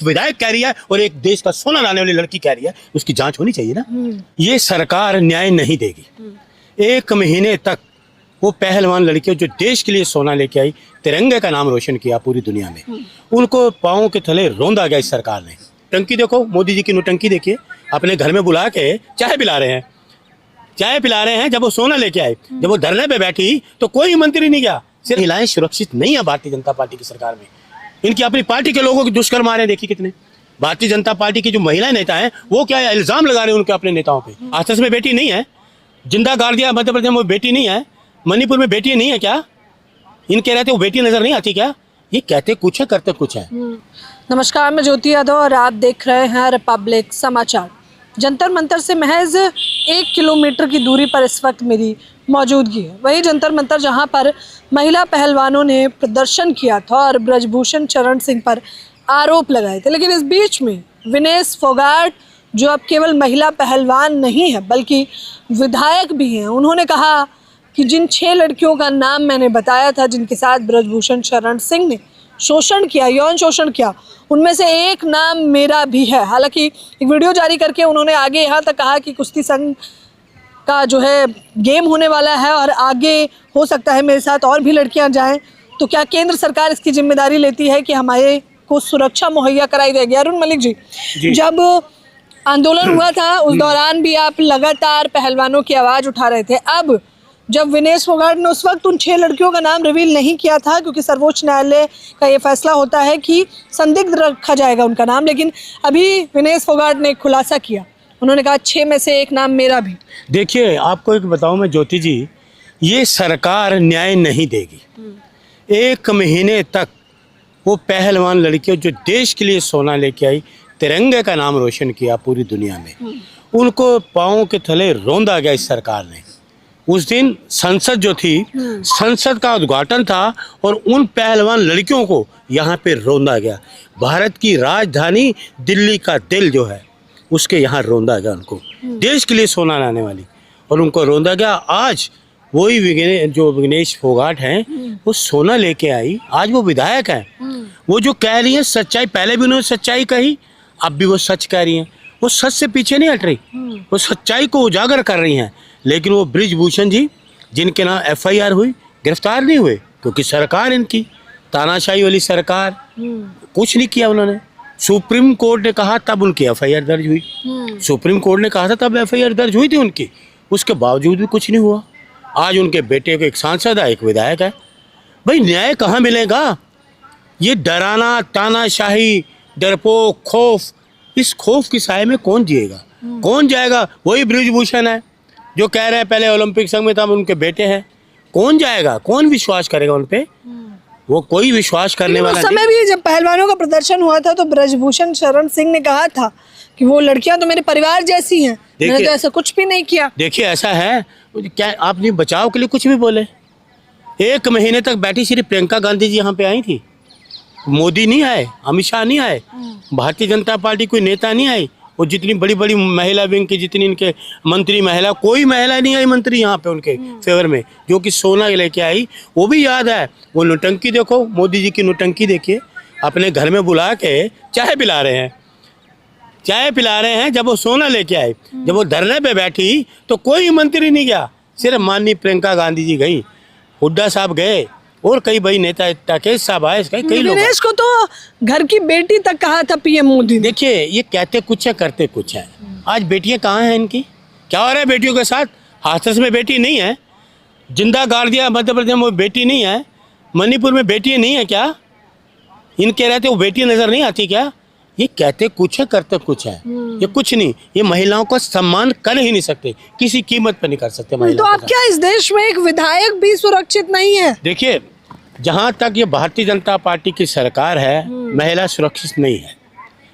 विधायक कह रही है और एक देश का सोना लाने वाली लड़की कह रही है, उसकी जांच होनी चाहिए ना। ये सरकार न्याय नहीं देगी। 1 महीने तक वो पहलवान लड़कियों जो देश के लिए सोना लेके आई, तिरंगे का नाम रोशन किया पूरी दुनिया में, उनको पाँव के तले रौंदा गया इस सरकार ने। टंकी देखो, मोदी जी की नोटंकी देखिए, अपने घर में बुला के चाय पिला रहे हैं, चाय पिला रहे हैं। जब वो सोना लेके आए, जब वो धरने पे बैठी तो कोई मंत्री नहीं गया। सिर्फ महिलाएं सुरक्षित नहीं है भारतीय जनता पार्टी की सरकार में। इनकी अपनी पार्टी के लोगों के दुष्कर्म आ रहे हैं, देखिए कितने। भारतीय जनता पार्टी की जो महिला नेता हैं वो क्या इल्जाम लगा रहे हैं उनके अपने नेताओं पे। आसपास में बेटी नहीं है, जिंदा गाड़ दिया मध्य प्रदेश में, वो बेटी नहीं है। मणिपुर में बेटी नहीं है क्या? इनके रहते वो बेटी नजर नहीं आती क्या? ये कहते कुछ है करते कुछ है। नमस्कार, मैं ज्योति यादव और आप देख रहे हैं रिपब्लिक समाचार। जंतर मंतर से महज 1 किलोमीटर की दूरी पर इस वक्त मेरी मौजूदगी है। वही जंतर मंतर जहां पर महिला पहलवानों ने प्रदर्शन किया था और ब्रजभूषण शरण सिंह पर आरोप लगाए थे। लेकिन इस बीच में विनेश फोगाट, जो अब केवल महिला पहलवान नहीं है बल्कि विधायक भी हैं, उन्होंने कहा कि जिन 6 लड़कियों का नाम मैंने बताया था जिनके साथ ब्रजभूषण शरण सिंह ने शोषण किया, यौन शोषण किया, उनमें से एक नाम मेरा भी है। हालांकि एक वीडियो जारी करके उन्होंने आगे यहाँ तक कहा कि कुश्ती संघ का जो है गेम होने वाला है और आगे हो सकता है मेरे साथ और भी लड़कियां जाएं, तो क्या केंद्र सरकार इसकी जिम्मेदारी लेती है कि हमारे को सुरक्षा मुहैया कराई जाएगी? अरुण मलिक जी, जब आंदोलन हुआ था उस दौरान भी आप लगातार पहलवानों की आवाज़ उठा रहे थे। अब जब विनेश फोगाट ने उस वक्त उन 6 लड़कियों का नाम रिवील नहीं किया था, क्योंकि सर्वोच्च न्यायालय का ये फैसला होता है कि संदिग्ध रखा जाएगा उनका नाम, लेकिन अभी विनेश फोगाट ने एक खुलासा किया। उन्होंने कहा 6 में से एक नाम मेरा भी। देखिए, आपको एक बताऊं मैं ज्योति जी, ये सरकार न्याय नहीं देगी। 1 महीने तक वो पहलवान लड़कियों जो देश के लिए सोना लेके आई, तिरंगे का नाम रोशन किया पूरी दुनिया में, उनको पाँव के तले रौंदा गया इस सरकार ने। उस दिन संसद जो थी, संसद का उद्घाटन था और उन पहलवान लड़कियों को यहाँ पे रौंदा गया। भारत की राजधानी दिल्ली का दिल जो है उसके यहाँ रौंदा गया उनको, देश के लिए सोना लाने वाली, और उनको रौंदा गया। आज वही विनेश फोगाट हैं, वो सोना लेके आई, आज वो विधायक हैं। वो जो कह रही हैं सच्चाई, पहले भी उन्होंने सच्चाई कही, अब भी वो सच कह रही हैं। वो सच से पीछे नहीं हट रही, वो सच्चाई को उजागर कर रही हैं। लेकिन वो ब्रजभूषण जी, जिनके नाम FIR हुई, गिरफ्तार नहीं हुए, क्योंकि सरकार इनकी तानाशाही वाली सरकार, कुछ नहीं किया उन्होंने। सुप्रीम कोर्ट ने कहा तब उनकी FIR दर्ज हुई, सुप्रीम कोर्ट ने कहा था तब FIR दर्ज हुई थी उनकी, उसके बावजूद भी कुछ नहीं हुआ। आज उनके बेटे को एक सांसद है, एक विधायक है। भाई न्याय कहाँ मिलेगा? ये डराना, तानाशाही, डरपोक, खौफ, इस खौफ की साए में कौन जिएगा, कौन जाएगा? वही ब्रजभूषण है जो कह रहे हैं पहले ओलंपिक संघ में था, उनके बेटे हैं। कौन जाएगा, कौन विश्वास करेगा उन पे? वो कोई विश्वास करने वाला नहीं। उस समय भी जब पहलवानों का प्रदर्शन हुआ था तो ब्रजभूषण शरण सिंह ने कहा था कि वो लड़कियां तो मेरे परिवार जैसी हैं, मैंने तो ऐसा कुछ भी नहीं किया। देखिए, ऐसा है क्या आपने बचाव के लिए कुछ भी बोले? 1 महीने तक बैठी सिर्फ प्रियंका गांधी जी यहाँ पे आई थी, मोदी नहीं आए, अमित शाह नहीं आए, भारतीय जनता पार्टी कोई नेता नहीं आई। वो जितनी बड़ी बड़ी महिला विंग की जितनी इनके मंत्री, महिला कोई महिला नहीं आई मंत्री यहाँ पे उनके फेवर में, जो कि सोना लेके आई। वो भी याद है, वो नोटंकी देखो, मोदी जी की नोटंकी देखिए, अपने घर में बुला के चाय पिला रहे हैं, चाय पिला रहे हैं। जब वो सोना लेके आए, जब वो धरने पे बैठी तो कोई मंत्री नहीं गया, सिर्फ माननीय प्रियंका गांधी जी गई, हुड्डा साहब गए और कई बड़ी नेता, राकेश साहब आए, कई लोग। विनेश को तो घर की बेटी तक कहा था PM मोदी। देखिए, ये कहते कुछ है करते कुछ है। आज बेटियां कहाँ हैं इनकी? क्या हो रहा है बेटियों के साथ? हाथरस में बेटी नहीं है, जिंदा गाड़ दिया मध्य प्रदेश में, वो बेटी नहीं है। मणिपुर में बेटी नहीं है क्या? इनके रहते वो बेटी नजर नहीं आती क्या? ये कहते कुछ है करते कुछ है। ये कुछ नहीं, ये महिलाओं का सम्मान कर ही नहीं सकते, किसी कीमत पर नहीं कर सकते महिलाओं। तो आप क्या इस देश में एक विधायक भी सुरक्षित नहीं है? देखिए, जहाँ तक ये भारतीय जनता पार्टी की सरकार है, महिला सुरक्षित नहीं है।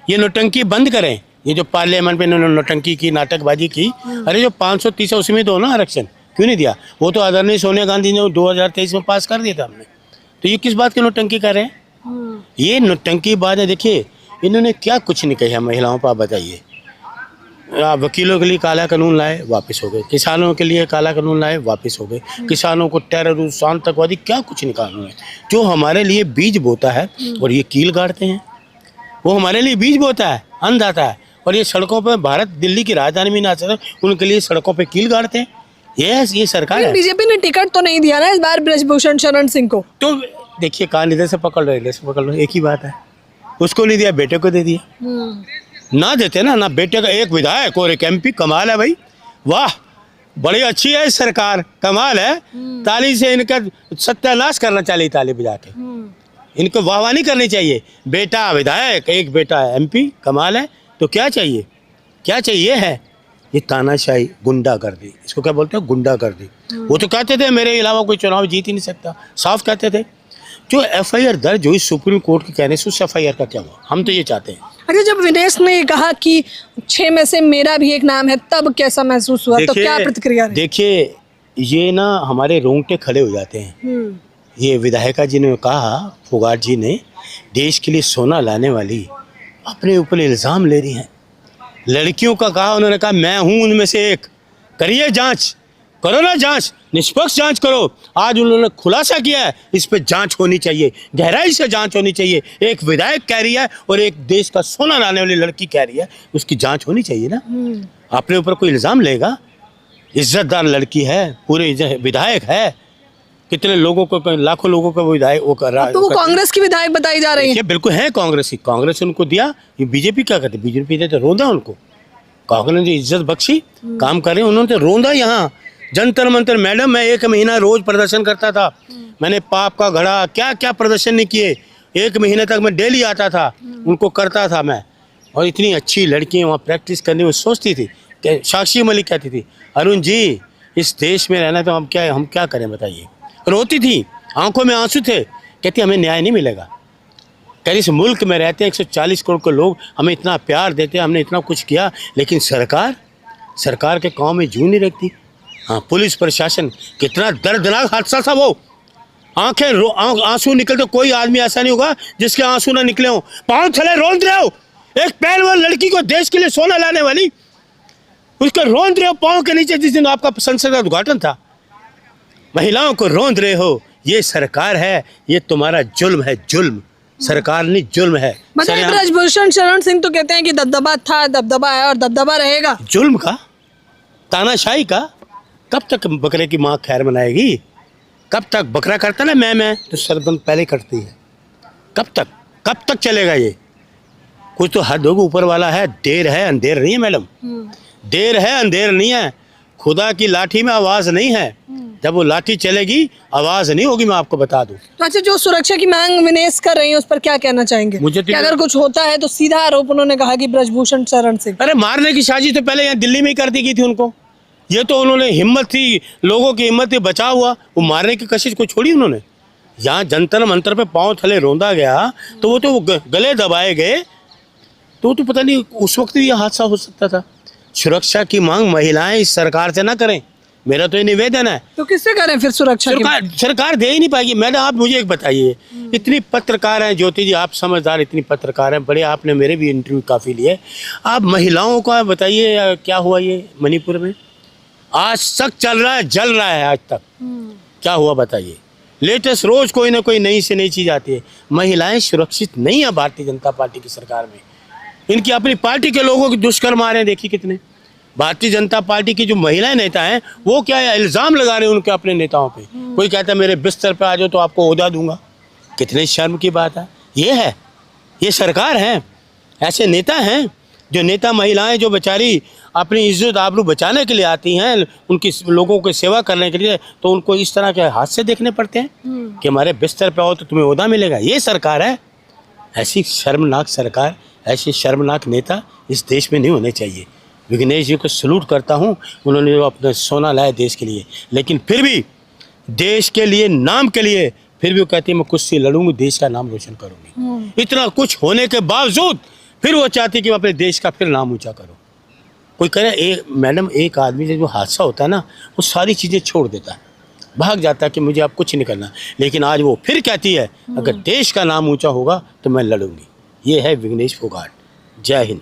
ये नोटंकी बंद करें, ये जो पार्लियामेंट में इन्होंने नोटंकी की, नाटकबाजी की। अरे जो 530 है उसमें दो ना आरक्षण, क्यों नहीं दिया? वो तो आदरणीय सोनिया गांधी ने 2023 में पास कर दिया था हमने। तो ये किस बात की नोटंकी कर रहे हैं? ये नोटंकी बात है। देखिए, इन्होंने क्या कुछ नहीं कहा महिलाओं पर, आप बताइए। वकीलों के लिए काला कानून लाए, वापस हो गए। किसानों के लिए काला कानून लाए, वापस हो गए। किसानों को टेररिस्ट, आतंकवादी, क्या कुछ नहीं कानून है जो हमारे लिए बीज बोता है और ये कील गाड़ते हैं। वो हमारे लिए बीज बोता है, अन्न दाता है। और ये सड़कों पर, भारत दिल्ली की राजधानी में ना चले, उनके लिए सड़कों पे कील गाड़ते हैं। ये सरकार है। बीजेपी ने टिकट तो नहीं दिया ना इस बार ब्रजभूषण शरण सिंह को। तो देखिए, कहाँ इधर से पकड़ लो, इधर से पकड़ लो, एक ही बात है। उसको नहीं दिया, बेटे को दे दिया। ना देते ना बेटे का एक विधायक और एक MP, कमाल है भाई, वाह, बड़ी अच्छी है सरकार, कमाल है। ताली से इनका सत्यानाश करना चाहिए, ताली बजा के इनको वाहवाही नहीं करनी चाहिए। बेटा विधायक, एक बेटा MP, कमाल है। तो क्या चाहिए, क्या चाहिए है? ये तानाशाही, गुंडागर्दी, इसको क्या बोलते हैं, गुंडागर्दी। वो तो कहते थे मेरे अलावा कोई चुनाव जीत ही नहीं सकता, साफ कहते थे। जो FIR दर्ज हुई सुप्रीम कोर्ट के कहने से, उस FIR का क्या हुआ? हम तो ये चाहते हैं। अच्छा, जब विनेश ने कहा कि 6 में से मेरा भी एक नाम है, तब कैसा महसूस हुआ? तो क्या प्रतिक्रिया रही? देखिए, ये ना हमारे रोंगटे खड़े हो जाते हैं। ये विधायिका जी ने कहा, फोगाट जी ने, देश के लिए सोना लाने वाली अपने ऊपर इल्ज़ाम ले रही हैं। लड़कियों का कहा, उन्होंने कहा मैं हूं उनमें से एक, करिए जांच, करो ना जांच, निष्पक्ष जांच करो। आज उन्होंने खुलासा किया है, इस पे जांच होनी चाहिए, गहराई से जांच होनी चाहिए। एक विधायक कह रही है और एक देश का सोना लाने वाली लड़की कह रही है, उसकी जांच होनी चाहिए ना। अपने ऊपर कोई इल्ज़ाम लेगा, इज्जतदार लड़की है, पूरे विधायक है, कितने लोगों को, लाखों लोगों का वो विधायक वो कर रहा है। तो वो कांग्रेस की विधायक बताई जा रही है। बिल्कुल है कांग्रेस की, कांग्रेस ने उनको दिया। ये बीजेपी क्या करती, बीजेपी ने तो रोंदा उनको, कांग्रेस ने इज्जत बख्शी, काम कर रहे हैं, उन्होंने तो रोंदा। यहाँ जंतर मंतर, मैडम मैं 1 महीना रोज प्रदर्शन करता था, मैंने पाप का घड़ा क्या क्या प्रदर्शन नहीं किए। 1 महीने तक मैं डेली आता था, उनको करता था मैं। और इतनी अच्छी लड़कियाँ वहाँ प्रैक्टिस करने में सोचती थी। साक्षी मलिक कहती थी, अरुण जी इस देश में रहना तो हम क्या करें बताइए। रोती थी, आंखों में आंसू थे, कहती हमें न्याय नहीं मिलेगा। कह इस मुल्क में रहते हैं 140 करोड़ के लोग, हमें इतना प्यार देते हैं, हमने इतना कुछ किया, लेकिन सरकार के काम में जूं नहीं रखती। हाँ, पुलिस प्रशासन, कितना दर्दनाक हादसा था वो। आंसू निकलते, कोई आदमी ऐसा नहीं होगा जिसके आंसू ना निकले हो। पाँव थले रोंद रहे हो, एक पहलवान लड़की को, देश के लिए सोना लाने वाली, उसको रोंद रहे हो पाँव के नीचे। जिस दिन आपका संसद का उद्घाटन था, महिलाओं को रोंद रहे हो। ये सरकार है, ये तुम्हारा जुल्म है, जुल्म। सरकार नहीं, जुल्म है। मतलब ब्रजभूषण शरण सिंह तो कहते हैं कि दबदबा था, दबदबा है और दबदबा रहेगा। जुल्म का, तानाशाही का। कब तक बकरे की माँ खैर मनाएगी? कब तक बकरा करता ना मैं तो सरदन पहले करती है। कब तक चलेगा ये? कुछ तो हद होगा, ऊपर वाला है। देर है अंधेर नहीं है मैडम, देर है अंधेर नहीं है। खुदा की लाठी में आवाज नहीं है, जब वो लाठी चलेगी आवाज नहीं होगी, मैं आपको बता दूं। तो अच्छा, जो सुरक्षा की मांग विनेश कर रही है उस पर क्या कहना चाहेंगे? मुझे तो अगर कुछ होता है तो सीधा आरोप उन्होंने कहा कि ब्रजभूषण शरण सिंह, अरे मारने की साजिश तो पहले यहाँ दिल्ली में ही कर दी गई थी उनको। ये तो उन्होंने हिम्मत थी, लोगों की हिम्मत थी, बचा हुआ, वो मारने की कोशिश को छोड़ी उन्होंने। यहाँ जंतर मंतर पे पाँव थले रोंदा गया, तो वो तो गले दबाए गए, तो पता नहीं उस वक्त भी यह हादसा हो सकता था। सुरक्षा की मांग महिलाएं इस सरकार से ना करें, मेरा तो ये निवेदन है। तो किससे करें फिर सुरक्षा? सरकार दे ही नहीं पाएगी। मैडम आप मुझे एक बताइए, इतनी पत्रकार हैं, ज्योति जी आप समझदार, इतनी पत्रकार हैं, बड़े, आपने मेरे भी इंटरव्यू काफ़ी लिए। आप महिलाओं का बताइए क्या हुआ ये मणिपुर में? आज तक चल रहा है, जल रहा है आज तक। क्या हुआ बताइए? लेटेस्ट रोज कोई ना कोई नई से नई चीज़ आती है। महिलाएं सुरक्षित नहीं है भारतीय जनता पार्टी की सरकार में। इनकी अपनी पार्टी के लोगों के दुष्कर्म आ रहे हैं, देखिए कितने। भारतीय जनता पार्टी की जो महिलाएं नेता हैं, वो क्या है, इल्ज़ाम लगा रहे हैं उनके अपने नेताओं पे। कोई कहता है मेरे बिस्तर पे आ जाओ तो आपको ओहदा दूंगा। कितने शर्म की बात है। ये सरकार है, ऐसे नेता हैं जो नेता महिलाएं जो बेचारी अपनी इज्जत आबरू बचाने के लिए आती हैं, उनकी लोगों की सेवा करने के लिए, तो उनको इस तरह के हादसे देखने पड़ते हैं कि हमारे बिस्तर पे आओ तो तुम्हें ओहदा मिलेगा। ये सरकार है। ऐसी शर्मनाक सरकार, ऐसे शर्मनाक नेता इस देश में नहीं होने चाहिए। विघ्नेश जी को सलूट करता हूँ, उन्होंने अपना सोना लाया देश के लिए, लेकिन फिर भी देश के लिए, नाम के लिए, फिर भी वो कहती है मैं कुछ से लड़ूंगी, देश का नाम रोशन करूंगी। इतना कुछ होने के बावजूद फिर वो चाहती है कि मैं अपने देश का फिर नाम ऊंचा करूं। कोई करे मैडम, एक आदमी से जो हादसा होता है ना, वो सारी चीज़ें छोड़ देता है, भाग जाता है कि मुझे अब कुछ नहीं करना, लेकिन आज वो फिर कहती है अगर देश का नाम ऊंचा होगा तो मैं लड़ूंगी। ये है विघ्नेश फोगाट। जय हिंद।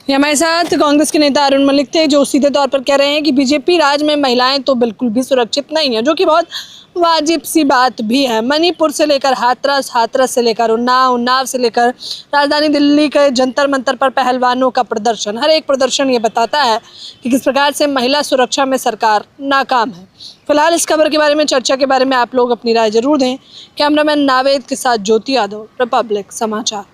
ये हमारे साथ कांग्रेस के नेता अरुण मलिक थे, जो सीधे तौर पर कह रहे हैं कि बीजेपी राज में महिलाएं तो बिल्कुल भी सुरक्षित नहीं है, जो कि बहुत वाजिब सी बात भी है। मणिपुर से लेकर हाथरस, हाथरस से लेकर उन्नाव, उन्नाव से लेकर राजधानी दिल्ली के जंतर मंतर पर पहलवानों का प्रदर्शन, हर एक प्रदर्शन ये बताता है कि किस प्रकार से महिला सुरक्षा में सरकार नाकाम है। फिलहाल इस खबर के बारे में, चर्चा के बारे में आप लोग अपनी राय जरूर दें। कैमरामैन नावेद के साथ ज्योति यादव, रिपब्लिक समाचार।